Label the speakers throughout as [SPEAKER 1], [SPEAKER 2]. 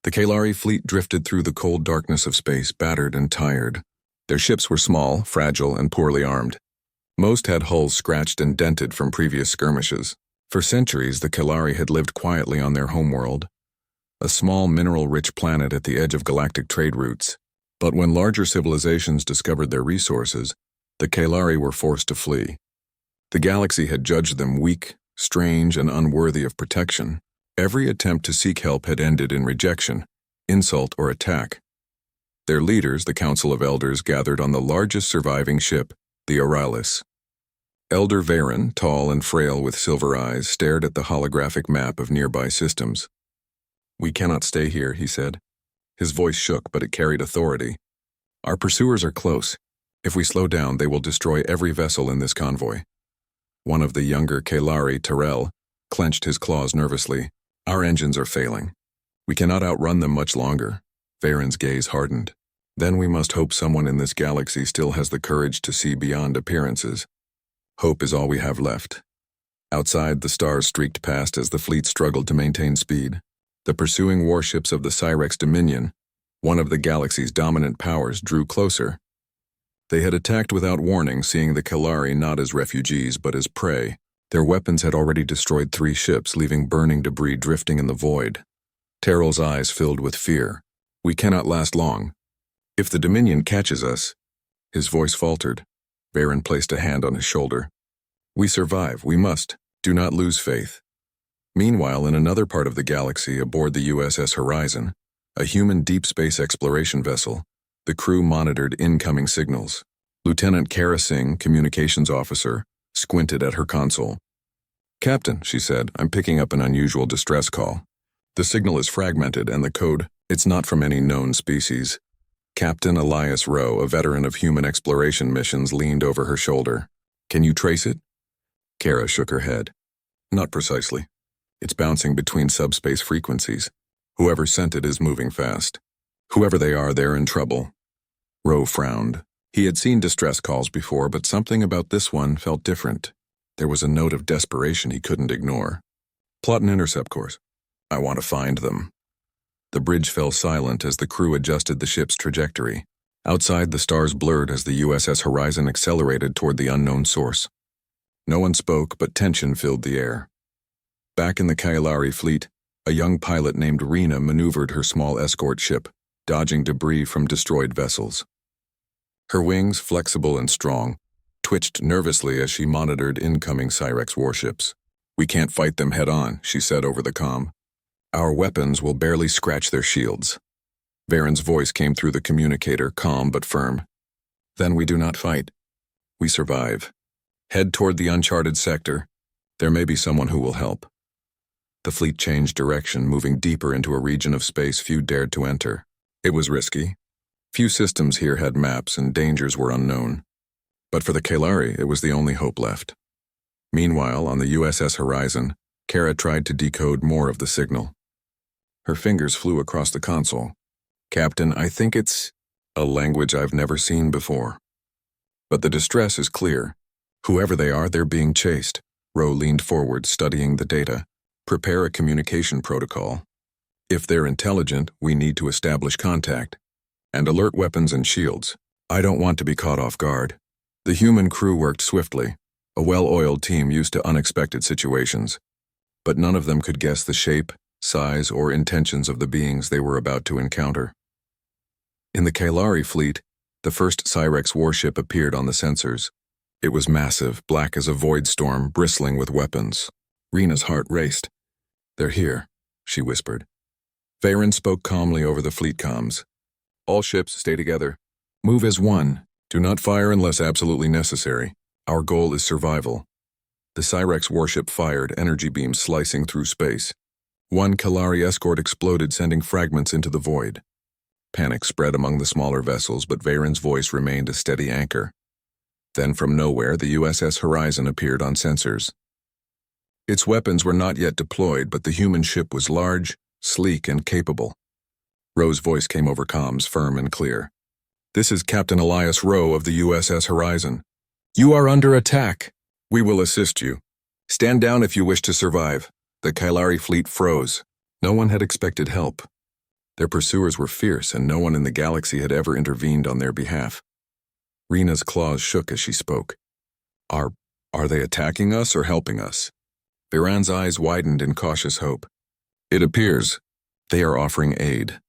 [SPEAKER 1] The Kalari fleet drifted through the cold darkness of space, battered and tired. Their ships were small, fragile, and poorly armed. Most had hulls scratched and dented from previous skirmishes. For centuries, the Kalari had lived quietly on their homeworld, a small mineral-rich planet at the edge of galactic trade routes. But when larger civilizations discovered their resources, the Kalari were forced to flee. The galaxy had judged them weak, strange, and unworthy of protection. Every attempt to seek help had ended in rejection, insult, or attack. Their leaders, the Council of Elders, gathered on the largest surviving ship, the Auralis. Elder Varen, tall and frail with silver eyes, stared at the holographic map of nearby systems. "We cannot stay here," he said. His voice shook, but it carried authority. "Our pursuers are close. If we slow down, they will destroy every vessel in this convoy." One of the younger Kalari, Terrell, clenched his claws nervously. "Our engines are failing. We cannot outrun them much longer." Varen's gaze hardened. "Then we must hope someone in this galaxy still has the courage to see beyond appearances. Hope is all we have left." Outside, the stars streaked past as the fleet struggled to maintain speed. The pursuing warships of the Cyrex Dominion, one of the galaxy's dominant powers, drew closer. They had attacked without warning, seeing the Kalari not as refugees but as prey. Their weapons had already destroyed 3 ships, leaving burning debris drifting in the void. Terrell's eyes filled with fear. "We cannot last long. If the Dominion catches us..." His voice faltered. Varen placed a hand on his shoulder. "We survive. We must. Do not lose faith." Meanwhile, in another part of the galaxy, aboard the USS Horizon, a human deep space exploration vessel, the crew monitored incoming signals. Lieutenant Kara Singh, communications officer, squinted at her console. "Captain," she said, "I'm picking up an unusual distress call. The signal is fragmented and the code, it's not from any known species." Captain Elias Rowe, a veteran of human exploration missions, leaned over her shoulder. "Can you trace it?" Kara shook her head. "Not precisely. It's bouncing between subspace frequencies. Whoever sent it is moving fast. Whoever they are, they're in trouble." Rowe frowned. He had seen distress calls before, but something about this one felt different. There was a note of desperation he couldn't ignore. "Plot an intercept course. I want to find them." The bridge fell silent as the crew adjusted the ship's trajectory. Outside, the stars blurred as the USS Horizon accelerated toward the unknown source. No one spoke, but tension filled the air. Back in the Kalari fleet, a young pilot named Rena maneuvered her small escort ship, dodging debris from destroyed vessels. Her wings, flexible and strong, twitched nervously as she monitored incoming Cyrex warships. "We can't fight them head-on," she said over the comm. "Our weapons will barely scratch their shields." Varen's voice came through the communicator, calm but firm. "Then we do not fight. We survive. Head toward the uncharted sector. There may be someone who will help." The fleet changed direction, moving deeper into a region of space few dared to enter. It was risky. Few systems here had maps, and dangers were unknown. But for the Kalari, it was the only hope left. Meanwhile, on the USS Horizon, Kara tried to decode more of the signal. Her fingers flew across the console. "Captain, I think it's a language I've never seen before. But the distress is clear. Whoever they are, they're being chased." Rowe leaned forward, studying the data. "Prepare a communication protocol. If they're intelligent, we need to establish contact. And alert weapons and shields. I don't want to be caught off guard." The human crew worked swiftly, a well-oiled team used to unexpected situations. But none of them could guess the shape, size, or intentions of the beings they were about to encounter. In the Kalari fleet, the first Cyrex warship appeared on the sensors. It was massive, black as a void storm, bristling with weapons. Rena's heart raced. "They're here," she whispered. Varen spoke calmly over the fleet comms. "All ships, stay together. Move as one. Do not fire unless absolutely necessary. Our goal is survival." The Cyrex warship fired, energy beams slicing through space. One Kalari escort exploded, sending fragments into the void. Panic spread among the smaller vessels, but Varen's voice remained a steady anchor. Then from nowhere, the USS Horizon appeared on sensors. Its weapons were not yet deployed, but the human ship was large, sleek, and capable. Rowe's voice came over comms, firm and clear. "This is Captain Elias Rowe of the USS Horizon. You are under attack. We will assist you. Stand down if you wish to survive." The Kalari fleet froze. No one had expected help. Their pursuers were fierce, and no one in the galaxy had ever intervened on their behalf. Rena's claws shook as she spoke. Are they attacking us or helping us? Veyron's eyes widened in cautious hope. It appears they are offering aid.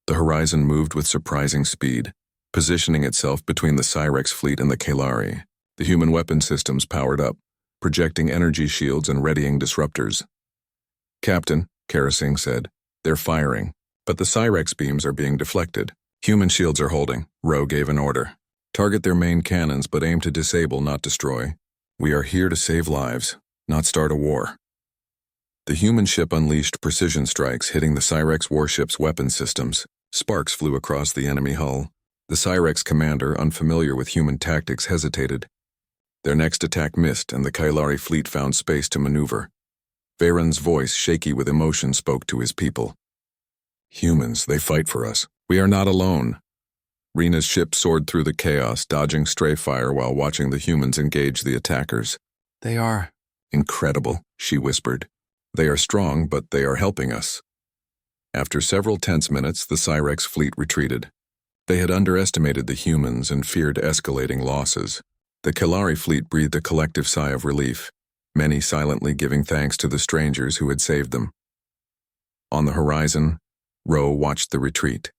[SPEAKER 1] The horizon moved with surprising speed, positioning itself between the Cyrex fleet and the Kalari. The human weapon systems powered up, projecting energy shields and readying disruptors. Captain, Karasing said, they're firing, but the Cyrex beams are being deflected. Human shields are holding. Ro gave an order. Target their main cannons, but aim to disable, not destroy. We are here to save lives, not start a war. The human ship unleashed precision strikes, hitting the Cyrex warship's weapon systems. Sparks flew across the enemy hull. The Cyrex commander, unfamiliar with human tactics, hesitated. Their next attack missed, and the Kalari fleet found space to maneuver. Veyron's voice, shaky with emotion, spoke to his people. Humans, they fight for us. We are not alone. Rena's ship soared through the chaos, dodging stray fire while watching the humans engage the attackers. They are incredible, she whispered. They are strong, but they are helping us. After several tense minutes, the Cyrex fleet retreated. They had underestimated the humans and feared escalating losses. The Kalari fleet breathed a collective sigh of relief, many silently giving thanks to the strangers who had saved them. On the horizon, Ro watched the retreat.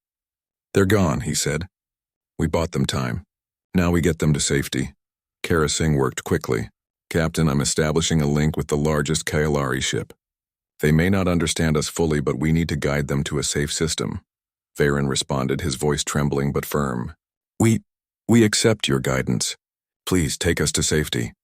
[SPEAKER 1] They're gone, he said. We bought them time. Now we get them to safety. Karasing worked quickly. Captain, I'm establishing a link with the largest Kalari ship. They may not understand us fully, but we need to guide them to a safe system. Veyron responded, his voice trembling but firm. We accept your guidance. Please take us to safety.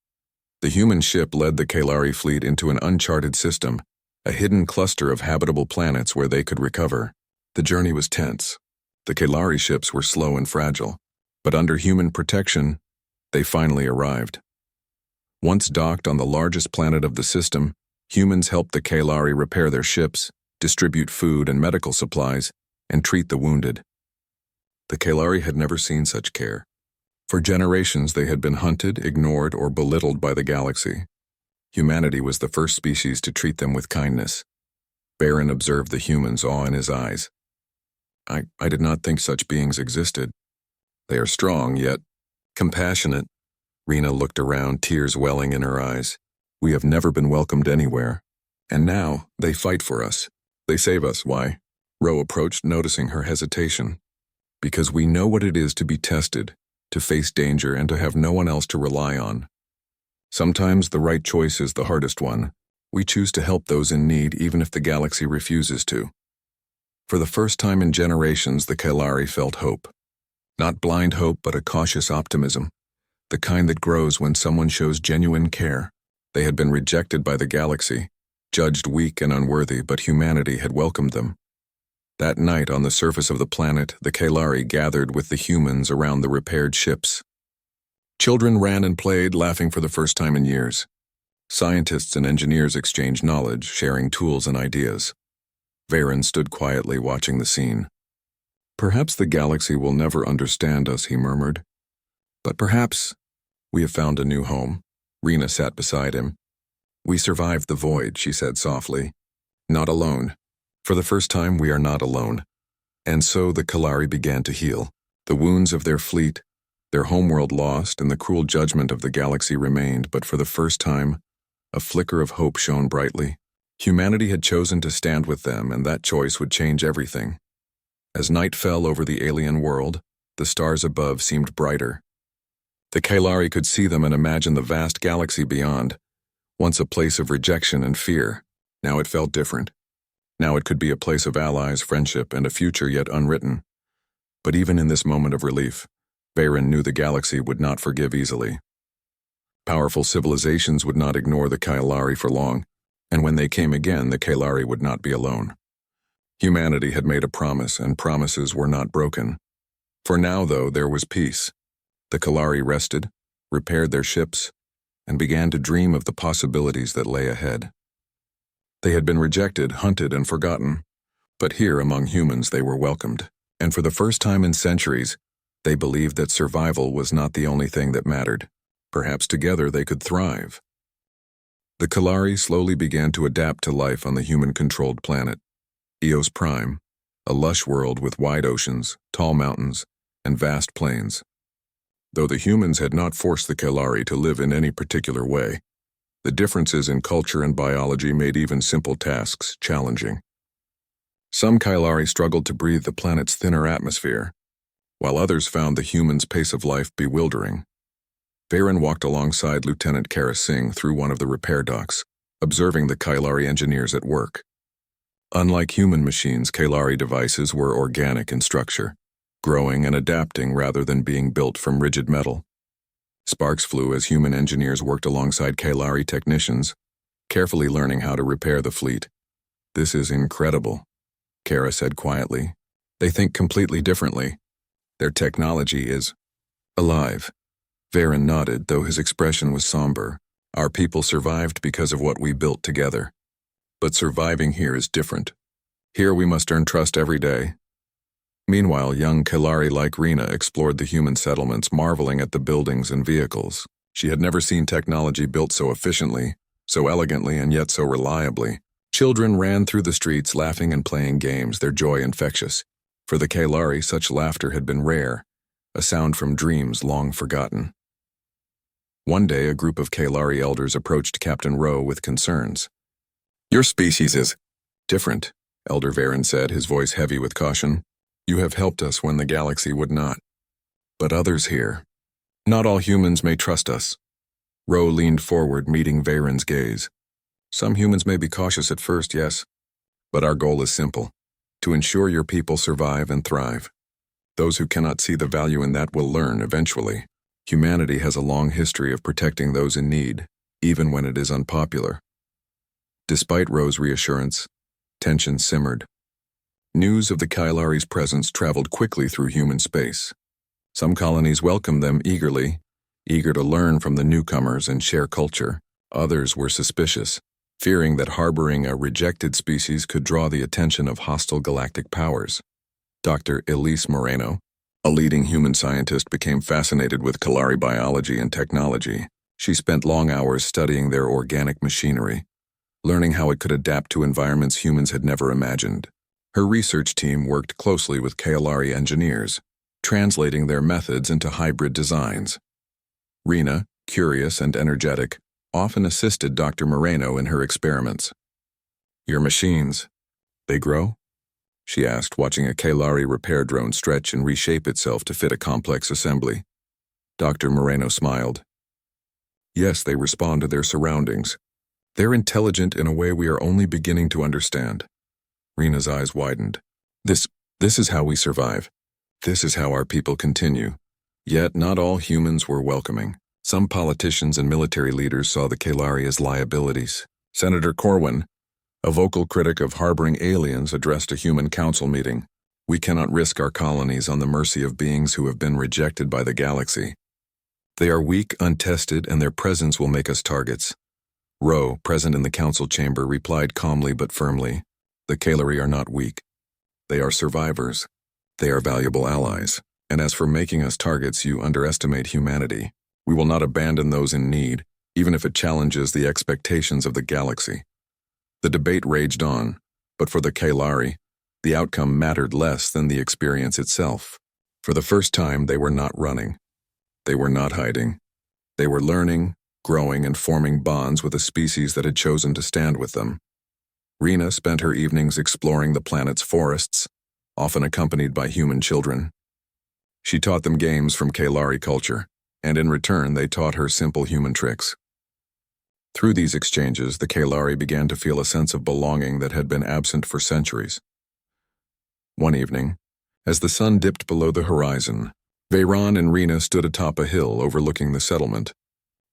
[SPEAKER 1] The human ship led the Kalari fleet into an uncharted system, a hidden cluster of habitable planets where they could recover. The journey was tense. The Kalari ships were slow and fragile, but under human protection, they finally arrived. Once docked on the largest planet of the system, humans helped the Kalari repair their ships, distribute food and medical supplies, and treat the wounded. The Kalari had never seen such care. For generations they had been hunted, ignored, or belittled by the galaxy. Humanity was the first species to treat them with kindness. Veyron observed the humans' awe in his eyes. I did not think such beings existed. They are strong, yet compassionate. Rena looked around, tears welling in her eyes. We have never been welcomed anywhere. And now, they fight for us. They save us. Why? Ro approached, noticing her hesitation. Because we know what it is to be tested, to face danger, and to have no one else to rely on. Sometimes the right choice is the hardest one. We choose to help those in need even if the galaxy refuses to. For the first time in generations, the Kalari felt hope. Not blind hope, but a cautious optimism. The kind that grows when someone shows genuine care. They had been rejected by the galaxy, judged weak and unworthy, but humanity had welcomed them. That night on the surface of the planet, the Kalari gathered with the humans around the repaired ships. Children ran and played, laughing for the first time in years. Scientists and engineers exchanged knowledge, sharing tools and ideas. Veyron stood quietly watching the scene. Perhaps the galaxy will never understand us, he murmured. But perhaps we have found a new home. Rena sat beside him. We survived the void, she said softly. Not alone. For the first time, we are not alone. And so the Kalari began to heal. The wounds of their fleet, their homeworld lost, and the cruel judgment of the galaxy remained, but for the first time, a flicker of hope shone brightly. Humanity had chosen to stand with them, and that choice would change everything. As night fell over the alien world, the stars above seemed brighter. The Kalari could see them and imagine the vast galaxy beyond. Once a place of rejection and fear, now it felt different. Now it could be a place of allies, friendship, and a future yet unwritten. But even in this moment of relief, Veyron knew the galaxy would not forgive easily. Powerful civilizations would not ignore the Kalari for long, and when they came again, the Kalari would not be alone. Humanity had made a promise, and promises were not broken. For now, though, there was peace. The Kalari rested, repaired their ships, and began to dream of the possibilities that lay ahead. They had been rejected, hunted, and forgotten, but here among humans they were welcomed, and for the first time in centuries, they believed that survival was not the only thing that mattered. Perhaps together they could thrive. The Kalari slowly began to adapt to life on the human-controlled planet. Eos Prime, a lush world with wide oceans, tall mountains, and vast plains. Though the humans had not forced the Kalari to live in any particular way, the differences in culture and biology made even simple tasks challenging. Some Kalari struggled to breathe the planet's thinner atmosphere, while others found the humans' pace of life bewildering. Varen walked alongside Lieutenant Kara Singh through one of the repair docks, observing the Kalari engineers at work. Unlike human machines, Kalari devices were organic in structure, growing and adapting rather than being built from rigid metal. Sparks flew as human engineers worked alongside Kalari technicians, carefully learning how to repair the fleet. "This is incredible," Kara said quietly. "They think completely differently. Their technology is alive." Varen nodded, though his expression was somber. "Our people survived because of what we built together. But surviving here is different. Here we must earn trust every day." Meanwhile, young Kalari like Rena explored the human settlements, marveling at the buildings and vehicles. She had never seen technology built so efficiently, so elegantly, and yet so reliably. Children ran through the streets laughing and playing games, their joy infectious. For the Kalari, such laughter had been rare, a sound from dreams long forgotten. One day, a group of Kalari elders approached Captain Rowe with concerns. "Your species is different," Elder Varen said, his voice heavy with caution. "You have helped us when the galaxy would not. But others here. Not all humans may trust us." Rowe leaned forward, meeting Varen's gaze. "Some humans may be cautious at first, yes. But our goal is simple: to ensure your people survive and thrive. Those who cannot see the value in that will learn eventually. Humanity has a long history of protecting those in need, even when it is unpopular." Despite Rowe's reassurance, tension simmered. News of the Kalari's presence traveled quickly through human space. Some colonies welcomed them eagerly, eager to learn from the newcomers and share culture. Others were suspicious, fearing that harboring a rejected species could draw the attention of hostile galactic powers. Dr. Elise Moreno, a leading human scientist, became fascinated with Kalari biology and technology. She spent long hours studying their organic machinery, learning how it could adapt to environments humans had never imagined. Her research team worked closely with Kalari engineers, translating their methods into hybrid designs. Rena, curious and energetic, often assisted Dr. Moreno in her experiments. "Your machines, they grow?" she asked, watching a Kalari repair drone stretch and reshape itself to fit a complex assembly. Dr. Moreno smiled. "Yes, they respond to their surroundings. They're intelligent in a way we are only beginning to understand." Rena's eyes widened. This is how we survive. This is how our people continue." Yet not all humans were welcoming. Some politicians and military leaders saw the Kalari as liabilities. Senator Corwin, a vocal critic of harboring aliens, addressed a human council meeting. "We cannot risk our colonies on the mercy of beings who have been rejected by the galaxy. They are weak, untested, and their presence will make us targets." Rowe, present in the council chamber, replied calmly but firmly, "The Kalari are not weak. They are survivors. They are valuable allies. And as for making us targets, you underestimate humanity. We will not abandon those in need, even if it challenges the expectations of the galaxy." The debate raged on, but for the Kalari, the outcome mattered less than the experience itself. For the first time, they were not running. They were not hiding. They were learning, growing, and forming bonds with a species that had chosen to stand with them. Rena spent her evenings exploring the planet's forests, often accompanied by human children. She taught them games from Kalari culture, and in return they taught her simple human tricks. Through these exchanges, the Kalari began to feel a sense of belonging that had been absent for centuries. One evening, as the sun dipped below the horizon, Veyron and Rena stood atop a hill overlooking the settlement.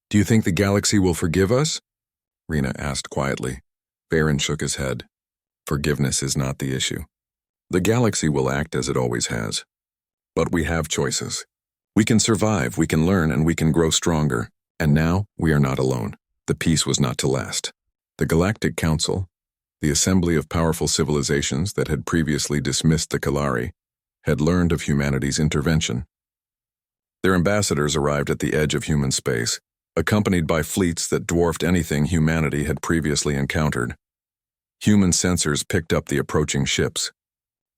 [SPEAKER 1] "Do you think the galaxy will forgive us?" Rena asked quietly. Veyron shook his head. "Forgiveness is not the issue. The galaxy will act as it always has. But we have choices. We can survive, we can learn, and we can grow stronger. And now, we are not alone." The peace was not to last. The Galactic Council, the assembly of powerful civilizations that had previously dismissed the Kalari, had learned of humanity's intervention. Their ambassadors arrived at the edge of human space, accompanied by fleets that dwarfed anything humanity had previously encountered. Human sensors picked up the approaching ships.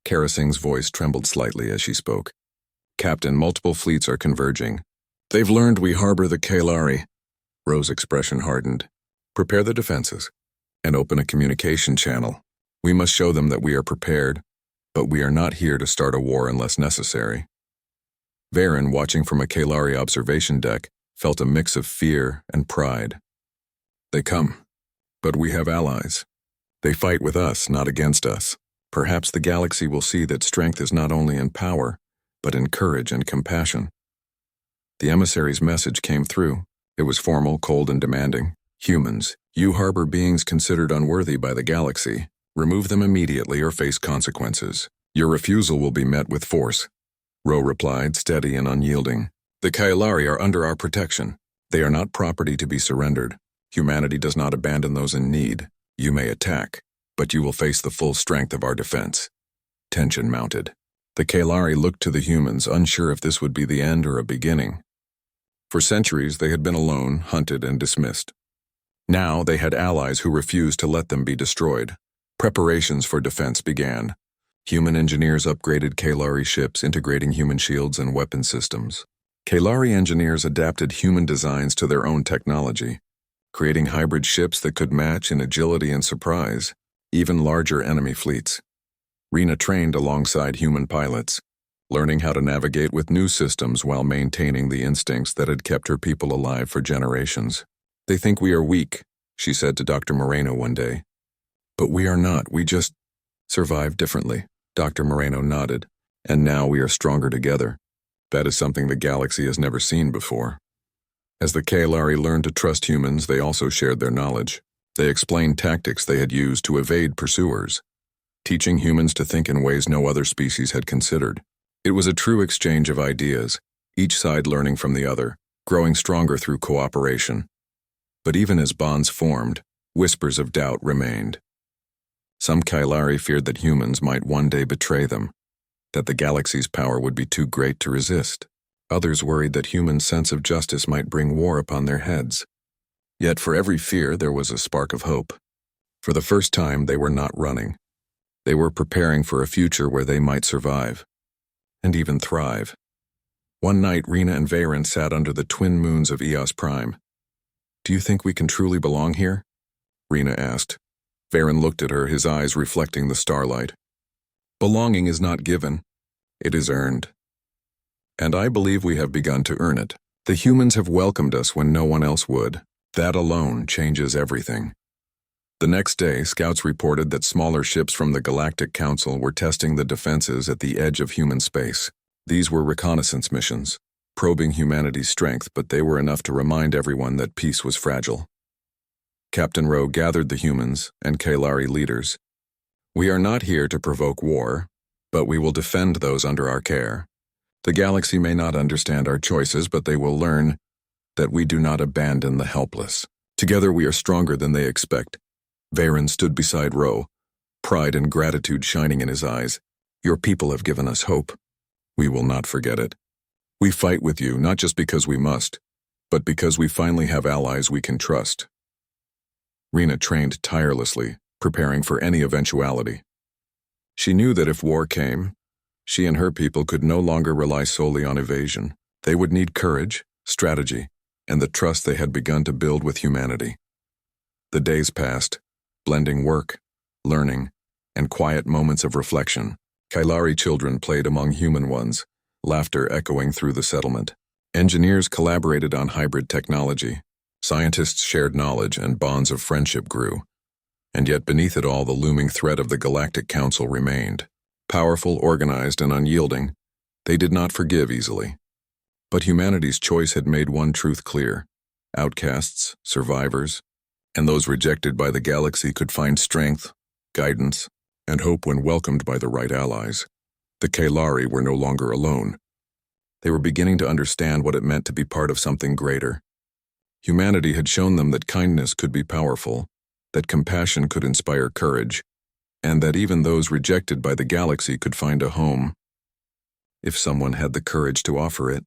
[SPEAKER 1] Karasing's voice trembled slightly as she spoke. Captain, multiple fleets are converging. They've learned we harbor the Kaelari. Ro's expression hardened. Prepare the defenses and open a communication channel. We must show them that we are prepared, but we are not here to start a war unless necessary. Varen, watching from a Kaelari observation deck, felt a mix of fear and pride. They come, but we have allies. They fight with us, not against us. Perhaps the galaxy will see that strength is not only in power, but in courage and compassion. The emissary's message came through. It was formal, cold, and demanding. Humans, you harbor beings considered unworthy by the galaxy. Remove them immediately or face consequences. Your refusal will be met with force. Ro replied, steady and unyielding. The Kaelari are under our protection. They are not property to be surrendered. Humanity does not abandon those in need. You may attack, but you will face the full strength of our defense. Tension mounted. The Kaelari looked to the humans, unsure if this would be the end or a beginning. For centuries, they had been alone, hunted, and dismissed. Now they had allies who refused to let them be destroyed. Preparations for defense began. Human engineers upgraded Kaelari ships, integrating human shields and weapon systems. Kaelari engineers adapted human designs to their own technology, creating hybrid ships that could match in agility and surprise even larger enemy fleets. Rena trained alongside human pilots, learning how to navigate with new systems while maintaining the instincts that had kept her people alive for generations. They think we are weak, she said to Dr. Moreno one day. But we are not, we just survive differently. Dr. Moreno nodded. And now we are stronger together. That is something the galaxy has never seen before. As the Kaelari learned to trust humans, they also shared their knowledge. They explained tactics they had used to evade pursuers, teaching humans to think in ways no other species had considered. It was a true exchange of ideas, each side learning from the other, growing stronger through cooperation. But even as bonds formed, whispers of doubt remained. Some Kaelari feared that humans might one day betray them, that the galaxy's power would be too great to resist. Others worried that humans' sense of justice might bring war upon their heads. Yet for every fear there was a spark of hope. For the first time they were not running. They were preparing for a future where they might survive, and even thrive. One night Rena and Varen sat under the twin moons of Eos Prime. Do you think we can truly belong here? Rena asked. Varen looked at her, his eyes reflecting the starlight. Belonging is not given, it is earned. And I believe we have begun to earn it. The humans have welcomed us when no one else would. That alone changes everything. The next day, scouts reported that smaller ships from the Galactic Council were testing the defenses at the edge of human space. These were reconnaissance missions, probing humanity's strength, but they were enough to remind everyone that peace was fragile. Captain Ro gathered the humans and Kaelari leaders. We are not here to provoke war, but we will defend those under our care. The galaxy may not understand our choices, but they will learn that we do not abandon the helpless. Together we are stronger than they expect. Varen stood beside Ro, pride and gratitude shining in his eyes. Your people have given us hope. We will not forget it. We fight with you, not just because we must, but because we finally have allies we can trust. Rena trained tirelessly, preparing for any eventuality. She knew that if war came, she and her people could no longer rely solely on evasion. They would need courage, strategy, and the trust they had begun to build with humanity. The days passed, blending work, learning, and quiet moments of reflection. Kaelari children played among human ones, laughter echoing through the settlement. Engineers collaborated on hybrid technology. Scientists shared knowledge and bonds of friendship grew. And yet beneath it all the looming threat of the Galactic Council remained. Powerful, organized, and unyielding, they did not forgive easily. But humanity's choice had made one truth clear. Outcasts, survivors, and those rejected by the galaxy could find strength, guidance, and hope when welcomed by the right allies. The Kaelari were no longer alone. They were beginning to understand what it meant to be part of something greater. Humanity had shown them that kindness could be powerful, that compassion could inspire courage, and that even those rejected by the galaxy could find a home, if someone had the courage to offer it.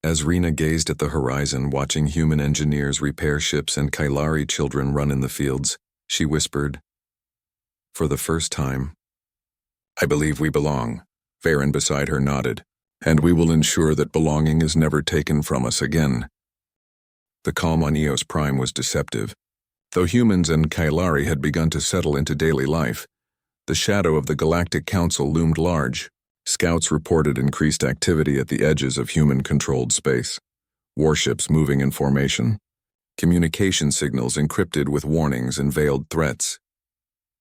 [SPEAKER 1] As Rena gazed at the horizon, watching human engineers repair ships and Kaelari children run in the fields, she whispered, "For the first time, I believe we belong. Varen beside her nodded. And we will ensure that belonging is never taken from us again. The calm on Eos Prime was deceptive. Though humans and Kailari had begun to settle into daily life, the shadow of the Galactic Council loomed large. Scouts reported increased activity at the edges of human-controlled space. Warships moving in formation. Communication signals encrypted with warnings and veiled threats.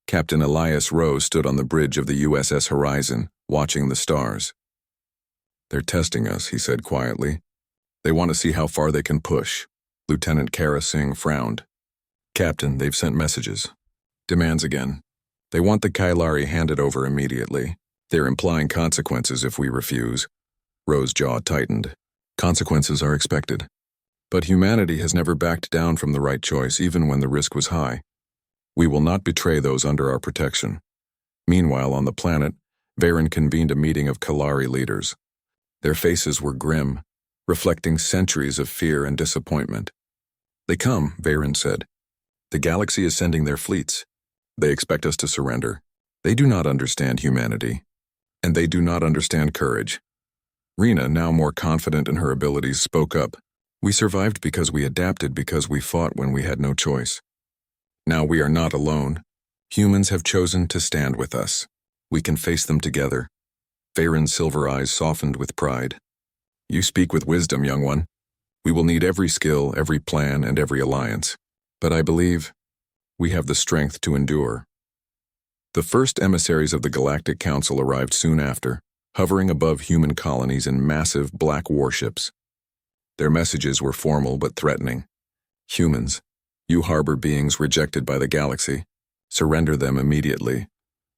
[SPEAKER 1] Captain Elias Rowe stood on the bridge of the USS Horizon, watching the stars. They're testing us, he said quietly. They want to see how far they can push. Lieutenant Kara Singh frowned. Captain, they've sent messages. Demands again. They want the Kailari handed over immediately. They're implying consequences if we refuse. Rowe's jaw tightened. Consequences are expected. But humanity has never backed down from the right choice, even when the risk was high. We will not betray those under our protection. Meanwhile, on the planet, Varen convened a meeting of Kalari leaders. Their faces were grim, reflecting centuries of fear and disappointment. They come, Varen said. The galaxy is sending their fleets. They expect us to surrender. They do not understand humanity. And they do not understand courage. Rena, now more confident in her abilities, spoke up. We survived because we adapted, because we fought when we had no choice. Now we are not alone. Humans have chosen to stand with us. We can face them together. Varen's silver eyes softened with pride. You speak with wisdom, young one. We will need every skill, every plan, and every alliance. But I believe we have the strength to endure. The first emissaries of the Galactic Council arrived soon after, hovering above human colonies in massive black warships. Their messages were formal but threatening. Humans, you harbor beings rejected by the galaxy. Surrender them immediately,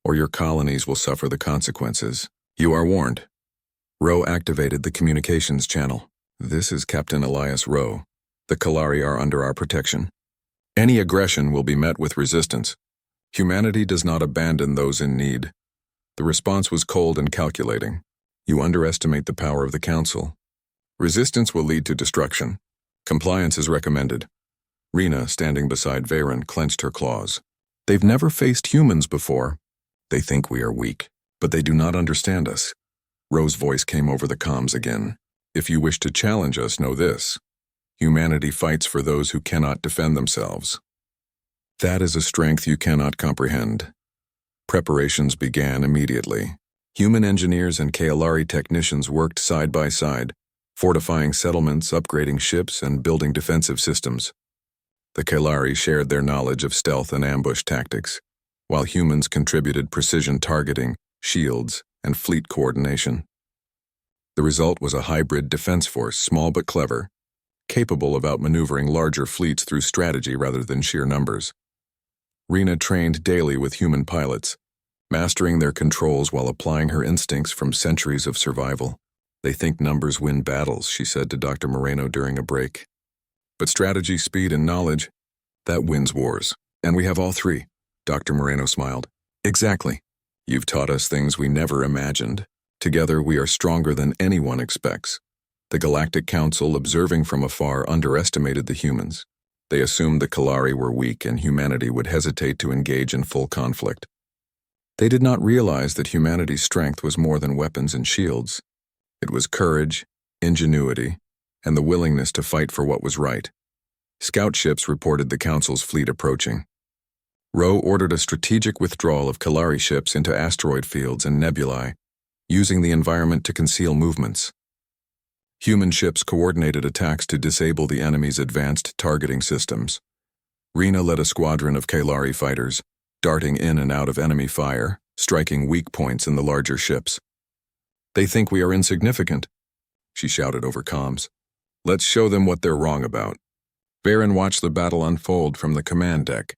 [SPEAKER 1] or your colonies will suffer the consequences. You are warned. Rowe activated the communications channel. This is Captain Elias Rowe. The Kalari are under our protection. Any aggression will be met with resistance. Humanity does not abandon those in need. The response was cold and calculating. You underestimate the power of the Council. Resistance will lead to destruction. Compliance is recommended. Rena, standing beside Varen, clenched her claws. They've never faced humans before. They think we are weak, but they do not understand us. Rowe's voice came over the comms again. If you wish to challenge us, know this. Humanity fights for those who cannot defend themselves. That is a strength you cannot comprehend. Preparations began immediately. Human engineers and Kailari technicians worked side by side, fortifying settlements, upgrading ships, and building defensive systems. The Kailari shared their knowledge of stealth and ambush tactics, while humans contributed precision targeting, shields, and fleet coordination. The result was a hybrid defense force, small but clever, capable of outmaneuvering larger fleets through strategy rather than sheer numbers. Rena trained daily with human pilots, mastering their controls while applying her instincts from centuries of survival. They think numbers win battles, she said to Dr. Moreno during a break. But strategy, speed, and knowledge, that wins wars. And we have all three. Dr. Moreno smiled. Exactly. You've taught us things we never imagined. Together we are stronger than anyone expects. The Galactic Council, observing from afar, underestimated the humans. They assumed the Kalari were weak and humanity would hesitate to engage in full conflict. They did not realize that humanity's strength was more than weapons and shields. It was courage, ingenuity, and the willingness to fight for what was right. Scout ships reported the Council's fleet approaching. Rowe ordered a strategic withdrawal of Kalari ships into asteroid fields and nebulae, using the environment to conceal movements. Human ships coordinated attacks to disable the enemy's advanced targeting systems. Rena led a squadron of Kalari fighters, darting in and out of enemy fire, striking weak points in the larger ships. They think we are insignificant, she shouted over comms. Let's show them what they're wrong about. Varen watched the battle unfold from the command deck.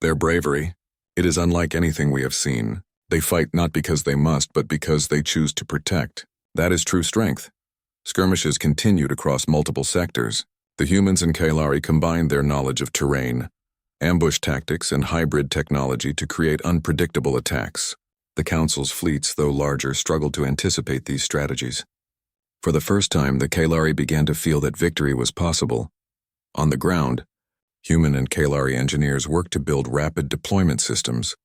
[SPEAKER 1] Their bravery, it is unlike anything we have seen. They fight not because they must, but because they choose to protect. That is true strength. Skirmishes continued across multiple sectors. The humans and Kalari combined their knowledge of terrain, ambush tactics, and hybrid technology to create unpredictable attacks. The Council's fleets, though larger, struggled to anticipate these strategies. For the first time, the Kalari began to feel that victory was possible. On the ground, human and Kalari engineers worked to build rapid deployment systems,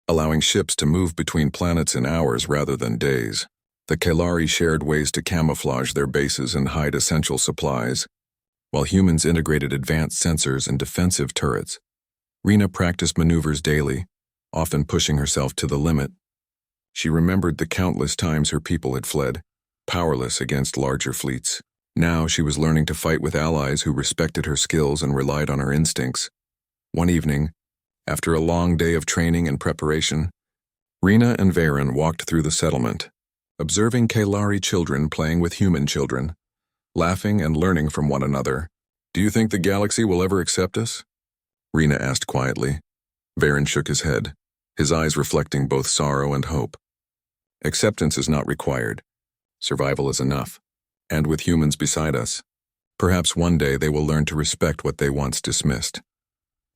[SPEAKER 1] allowing ships to move between planets in hours rather than days. The Kalari shared ways to camouflage their bases and hide essential supplies, while humans integrated advanced sensors and defensive turrets. Rena practiced maneuvers daily, often pushing herself to the limit. She remembered the countless times her people had fled, powerless against larger fleets. Now she was learning to fight with allies who respected her skills and relied on her instincts. One evening, after a long day of training and preparation, Rena and Varen walked through the settlement, observing Kalari children playing with human children, laughing and learning from one another. "Do you think the galaxy will ever accept us?" Rena asked quietly. Varen shook his head, his eyes reflecting both sorrow and hope. "Acceptance is not required. Survival is enough. And with humans beside us, perhaps one day they will learn to respect what they once dismissed."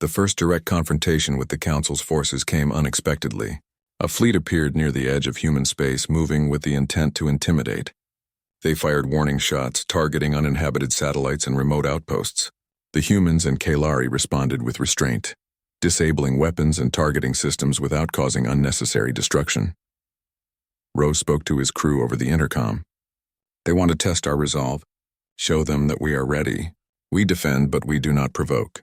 [SPEAKER 1] The first direct confrontation with the Council's forces came unexpectedly. A fleet appeared near the edge of human space, moving with the intent to intimidate. They fired warning shots, targeting uninhabited satellites and remote outposts. The humans and Kalari responded with restraint, disabling weapons and targeting systems without causing unnecessary destruction. Rose spoke to his crew over the intercom. "They want to test our resolve. Show them that we are ready. We defend, but we do not provoke.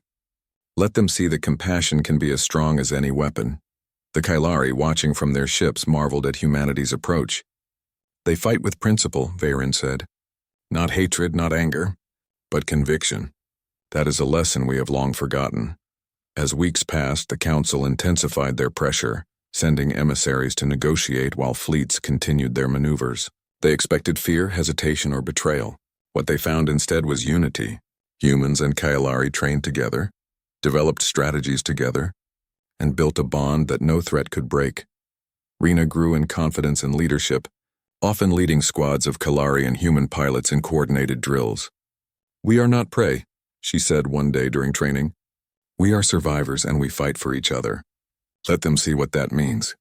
[SPEAKER 1] Let them see that compassion can be as strong as any weapon." The Kalari, watching from their ships, marveled at humanity's approach. "They fight with principle," Varen said. "Not hatred, not anger, but conviction. That is a lesson we have long forgotten." As weeks passed, the Council intensified their pressure, sending emissaries to negotiate while fleets continued their maneuvers. They expected fear, hesitation, or betrayal. What they found instead was unity. Humans and Kalari trained together, developed strategies together, and built a bond that no threat could break. Rena grew in confidence and leadership, often leading squads of Kalari and human pilots in coordinated drills. "We are not prey," she said one day during training. "We are survivors and we fight for each other. Let them see what that means."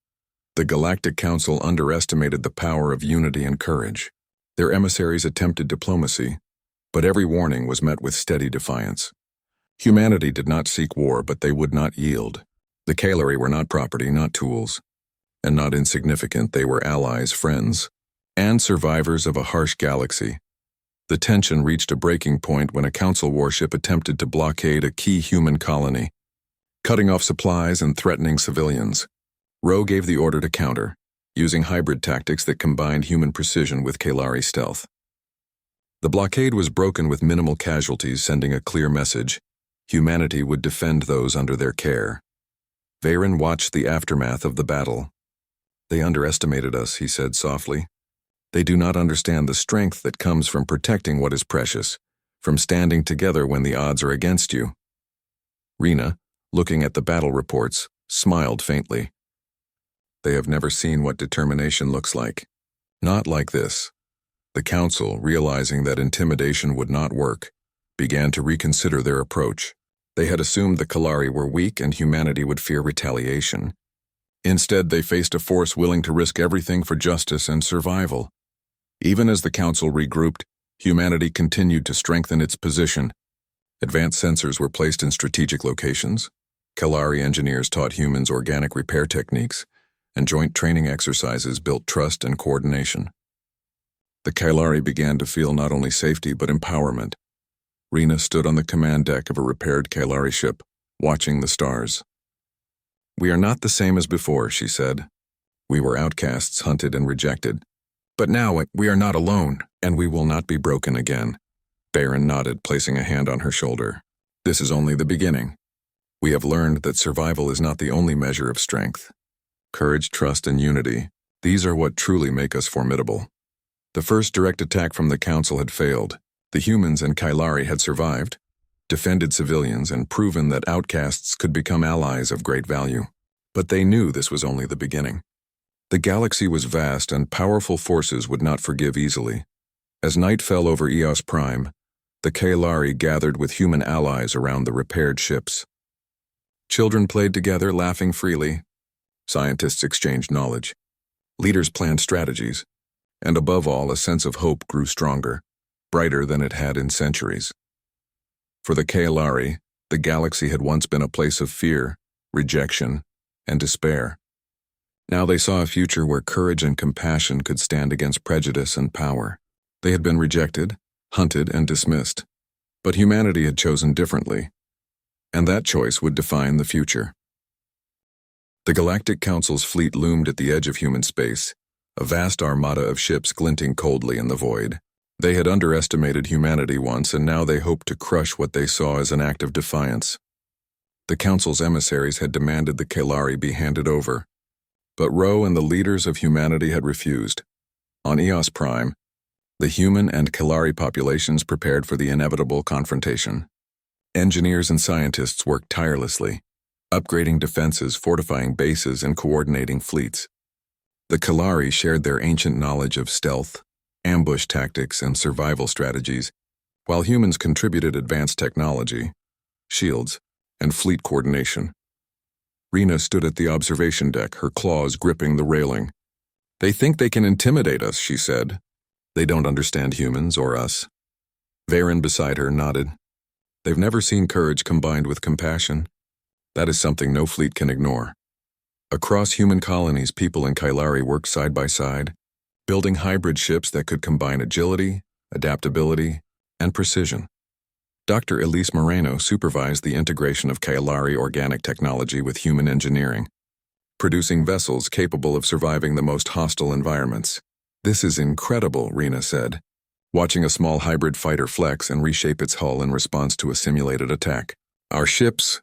[SPEAKER 1] The Galactic Council underestimated the power of unity and courage. Their emissaries attempted diplomacy, but every warning was met with steady defiance. Humanity did not seek war, but they would not yield. The Kalari were not property, not tools. And not insignificant, they were allies, friends, and survivors of a harsh galaxy. The tension reached a breaking point when a Council warship attempted to blockade a key human colony, cutting off supplies and threatening civilians. Ro gave the order to counter, using hybrid tactics that combined human precision with Kalari stealth. The blockade was broken with minimal casualties, sending a clear message: humanity would defend those under their care. Varen watched the aftermath of the battle. "They underestimated us," he said softly. "They do not understand the strength that comes from protecting what is precious, from standing together when the odds are against you." Rena, looking at the battle reports, smiled faintly. "They have never seen what determination looks like. Not like this." The Council, realizing that intimidation would not work, began to reconsider their approach. They had assumed the Kalari were weak and humanity would fear retaliation. Instead, they faced a force willing to risk everything for justice and survival. Even as the Council regrouped, humanity continued to strengthen its position. Advanced sensors were placed in strategic locations. Kalari engineers taught humans organic repair techniques, and joint training exercises built trust and coordination. The Kalari began to feel not only safety but empowerment. Rena stood on the command deck of a repaired Kalari ship, watching the stars. "We are not the same as before," she said. "We were outcasts, hunted and rejected. But now we are not alone, and we will not be broken again." Varen nodded, placing a hand on her shoulder. "This is only the beginning. We have learned that survival is not the only measure of strength. Courage, trust, and unity, these are what truly make us formidable." The first direct attack from the Council had failed. The humans and Kalari had survived, defended civilians, and proven that outcasts could become allies of great value. But they knew this was only the beginning. The galaxy was vast, and powerful forces would not forgive easily. As night fell over Eos Prime, the Kalari gathered with human allies around the repaired ships. Children played together, laughing freely. Scientists exchanged knowledge. Leaders planned strategies. And above all, a sense of hope grew stronger, brighter than it had in centuries. For the Kalari, the galaxy had once been a place of fear, rejection, and despair. Now they saw a future where courage and compassion could stand against prejudice and power. They had been rejected, hunted, and dismissed. But humanity had chosen differently, and that choice would define the future. The Galactic Council's fleet loomed at the edge of human space, a vast armada of ships glinting coldly in the void. They had underestimated humanity once, and now they hoped to crush what they saw as an act of defiance. The Council's emissaries had demanded the Kalari be handed over, but Ro and the leaders of humanity had refused. On Eos Prime, the human and Kalari populations prepared for the inevitable confrontation. Engineers and scientists worked tirelessly, upgrading defenses, fortifying bases, and coordinating fleets. The Kalari shared their ancient knowledge of stealth, ambush tactics, and survival strategies, while humans contributed advanced technology, shields, and fleet coordination. Rena stood at the observation deck, her claws gripping the railing. "They think they can intimidate us," she said. "They don't understand humans or us." Varen beside her nodded. "They've never seen courage combined with compassion. That is something no fleet can ignore." Across human colonies, people and Kailari worked side by side, building hybrid ships that could combine agility, adaptability, and precision. Dr. Elise Moreno supervised the integration of Kailari organic technology with human engineering, producing vessels capable of surviving the most hostile environments. "This is incredible," Rena said, watching a small hybrid fighter flex and reshape its hull in response to a simulated attack. "Our ships,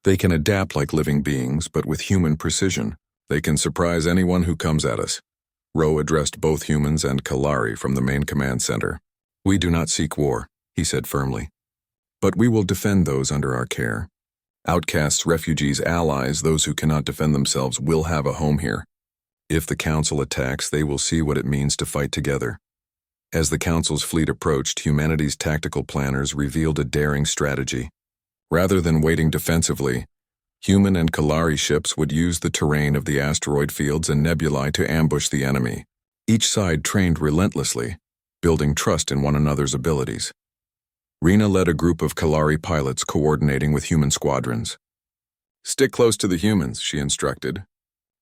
[SPEAKER 1] they can adapt like living beings, but with human precision. They can surprise anyone who comes at us." Ro addressed both humans and Kalari from the main command center. "We do not seek war," he said firmly, "but we will defend those under our care. Outcasts, refugees, allies, those who cannot defend themselves will have a home here. If the Council attacks, they will see what it means to fight together." As the Council's fleet approached, humanity's tactical planners revealed a daring strategy. Rather than waiting defensively, human and Kalari ships would use the terrain of the asteroid fields and nebulae to ambush the enemy. Each side trained relentlessly, building trust in one another's abilities. Rena led a group of Kalari pilots coordinating with human squadrons. "Stick close to the humans," she instructed.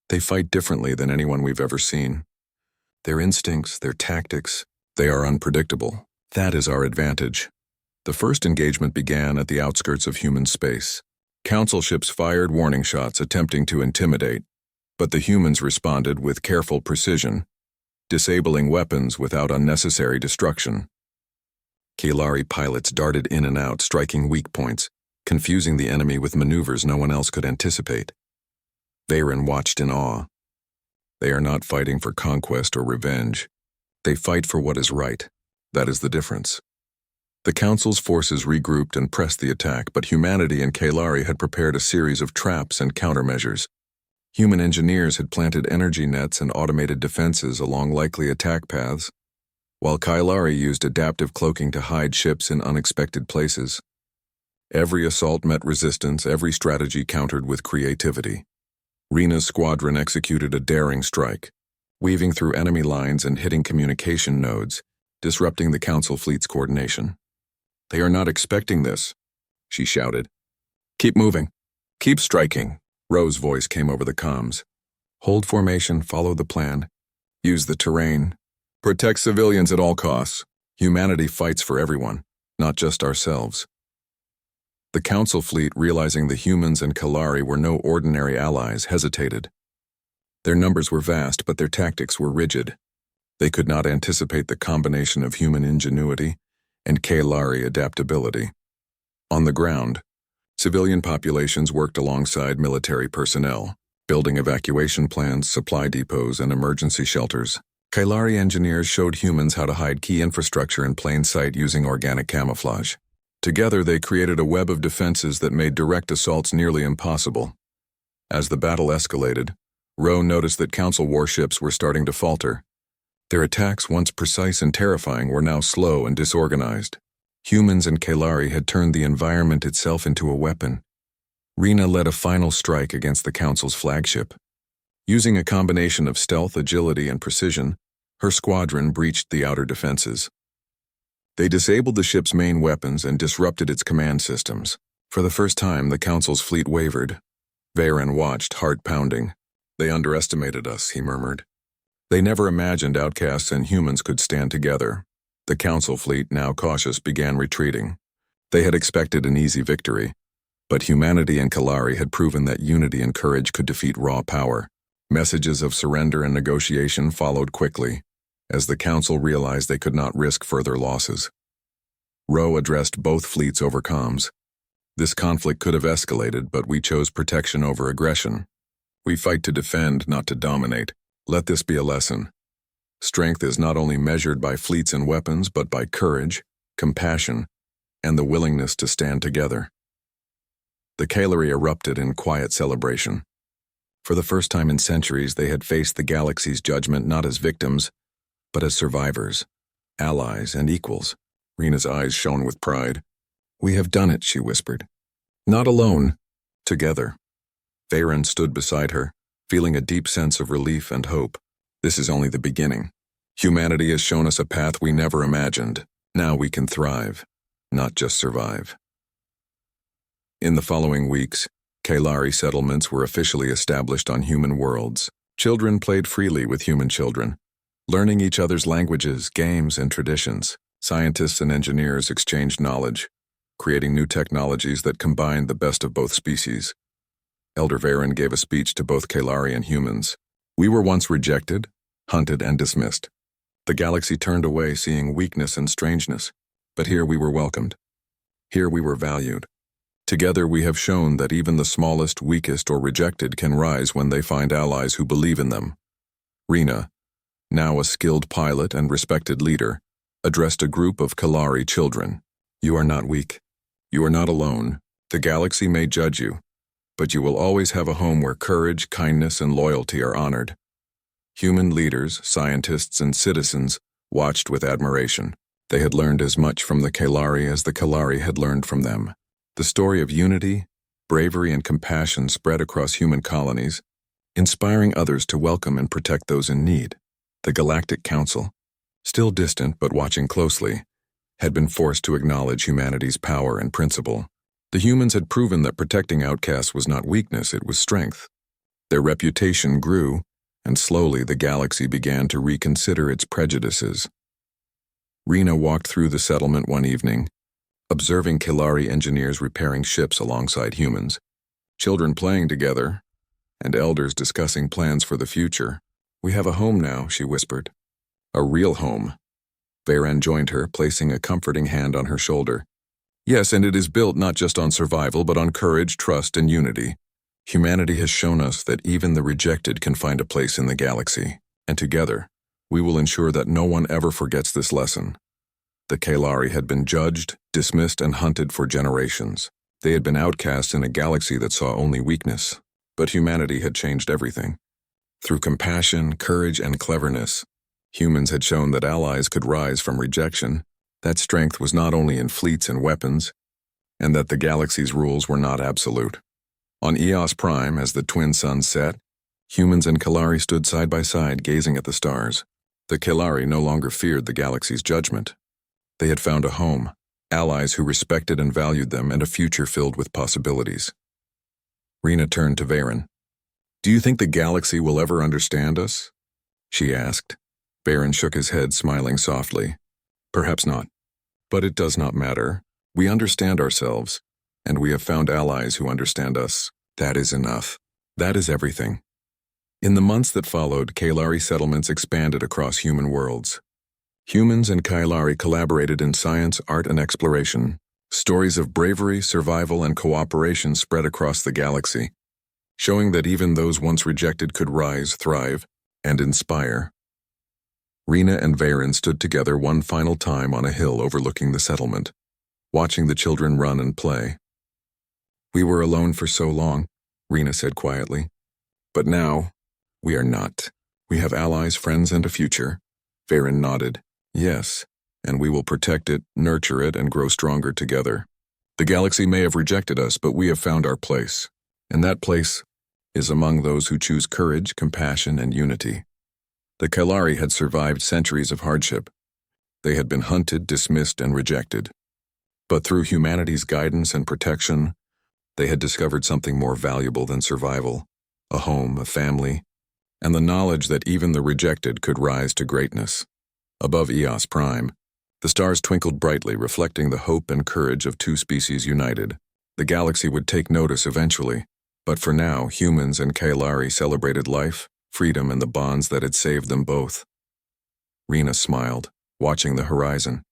[SPEAKER 1] "They fight differently than anyone we've ever seen. Their instincts, their tactics, they are unpredictable. That is our advantage." The first engagement began at the outskirts of human space. Council ships fired warning shots attempting to intimidate, but the humans responded with careful precision, disabling weapons without unnecessary destruction. Kalari pilots darted in and out, striking weak points, confusing the enemy with maneuvers no one else could anticipate. Varen watched in awe. They are not fighting for conquest or revenge. They fight for what is right. That is the difference. The Council's forces regrouped and pressed the attack, but humanity and Kalari had prepared a series of traps and countermeasures. Human engineers had planted energy nets and automated defenses along likely attack paths, while Kalari used adaptive cloaking to hide ships in unexpected places. Every assault met resistance, every strategy countered with creativity. Rena's squadron executed a daring strike, weaving through enemy lines and hitting communication nodes, disrupting the Council fleet's coordination. "They are not expecting this," she shouted. "Keep moving. Keep striking." Ro's voice came over the comms. "Hold formation, follow the plan. Use the terrain. Protect civilians at all costs. Humanity fights for everyone, not just ourselves." The Council fleet, realizing the humans and Kalari were no ordinary allies, hesitated. Their numbers were vast, but their tactics were rigid. They could not anticipate the combination of human ingenuity and Kalari adaptability. On the ground, civilian populations worked alongside military personnel, building evacuation plans, supply depots, and emergency shelters. Kalari engineers showed humans how to hide key infrastructure in plain sight using organic camouflage. Together, they created a web of defenses that made direct assaults nearly impossible. As the battle escalated, Ro noticed that Council warships were starting to falter. Their attacks, once precise and terrifying, were now slow and disorganized. Humans and Kalari had turned the environment itself into a weapon. Rena led a final strike against the Council's flagship. Using a combination of stealth, agility, and precision, her squadron breached the outer defenses. They disabled the ship's main weapons and disrupted its command systems. For the first time, the Council's fleet wavered. Varen watched, heart pounding. They underestimated us, he murmured. They never imagined outcasts and humans could stand together. The council fleet, now cautious, began retreating. They had expected an easy victory, but humanity and Kalari had proven that unity and courage could defeat raw power. Messages of surrender and negotiation followed quickly, as the council realized they could not risk further losses. Rowe addressed both fleets over comms. This conflict could have escalated, but we chose protection over aggression. We fight to defend, not to dominate. Let this be a lesson. Strength is not only measured by fleets and weapons, but by courage, compassion, and the willingness to stand together. The Kalari erupted in quiet celebration. For the first time in centuries, they had faced the galaxy's judgment not as victims, but as survivors, allies, and equals. Rena's eyes shone with pride. "We have done it," she whispered. "Not alone. Together." Varen stood beside her, feeling a deep sense of relief and hope. This is only the beginning. Humanity has shown us a path we never imagined. Now we can thrive, not just survive. In the following weeks, Kalari settlements were officially established on human worlds. Children played freely with human children, learning each other's languages, games, and traditions. Scientists and engineers exchanged knowledge, creating new technologies that combined the best of both species. Elder Varen gave a speech to both Kalari and humans. "We were once rejected, hunted, and dismissed. The galaxy turned away, seeing weakness and strangeness. But here we were welcomed. Here we were valued. Together we have shown that even the smallest, weakest, or rejected can rise when they find allies who believe in them." Rena, now a skilled pilot and respected leader, addressed a group of Kalari children. "You are not weak. You are not alone. The galaxy may judge you, but you will always have a home where courage, kindness, and loyalty are honored." Human leaders, scientists, and citizens watched with admiration. They had learned as much from the Kalari as the Kalari had learned from them. The story of unity, bravery, and compassion spread across human colonies, inspiring others to welcome and protect those in need. The Galactic Council, still distant but watching closely, had been forced to acknowledge humanity's power and principle. The humans had proven that protecting outcasts was not weakness, it was strength. Their reputation grew, and slowly the galaxy began to reconsider its prejudices. Rena walked through the settlement one evening, observing Kalari engineers repairing ships alongside humans, children playing together, and elders discussing plans for the future. "We have a home now," she whispered. "A real home." Varen joined her, placing a comforting hand on her shoulder. "Yes, and it is built not just on survival, but on courage, trust, and unity. Humanity has shown us that even the rejected can find a place in the galaxy, and together, we will ensure that no one ever forgets this lesson." The Kalari had been judged, dismissed, and hunted for generations. They had been outcasts in a galaxy that saw only weakness. But humanity had changed everything. Through compassion, courage, and cleverness, humans had shown that allies could rise from rejection, that strength was not only in fleets and weapons, and that the galaxy's rules were not absolute. On Eos Prime, as the twin suns set, humans and Kalari stood side by side, gazing at the stars. The Kalari no longer feared the galaxy's judgment. They had found a home, allies who respected and valued them, and a future filled with possibilities. Rena turned to Varen. "Do you think the galaxy will ever understand us?" she asked. Varen shook his head, smiling softly. "Perhaps not. But it does not matter. We understand ourselves, and we have found allies who understand us. That is enough. That is everything." In the months that followed, Kalari settlements expanded across human worlds. Humans and Kalari collaborated in science, art, and exploration. Stories of bravery, survival, and cooperation spread across the galaxy, showing that even those once rejected could rise, thrive, and inspire. Rena and Varen stood together one final time on a hill overlooking the settlement, watching the children run and play. "We were alone for so long," Rena said quietly. "But now, we are not. We have allies, friends, and a future." Varen nodded. "Yes, and we will protect it, nurture it, and grow stronger together. The galaxy may have rejected us, but we have found our place. And that place is among those who choose courage, compassion, and unity." The Kalari had survived centuries of hardship. They had been hunted, dismissed, and rejected. But through humanity's guidance and protection, they had discovered something more valuable than survival: a home, a family, and the knowledge that even the rejected could rise to greatness. Above Eos Prime, the stars twinkled brightly, reflecting the hope and courage of two species united. The galaxy would take notice eventually, but for now, humans and Kaelari celebrated life, freedom, and the bonds that had saved them both. Rena smiled, watching the horizon.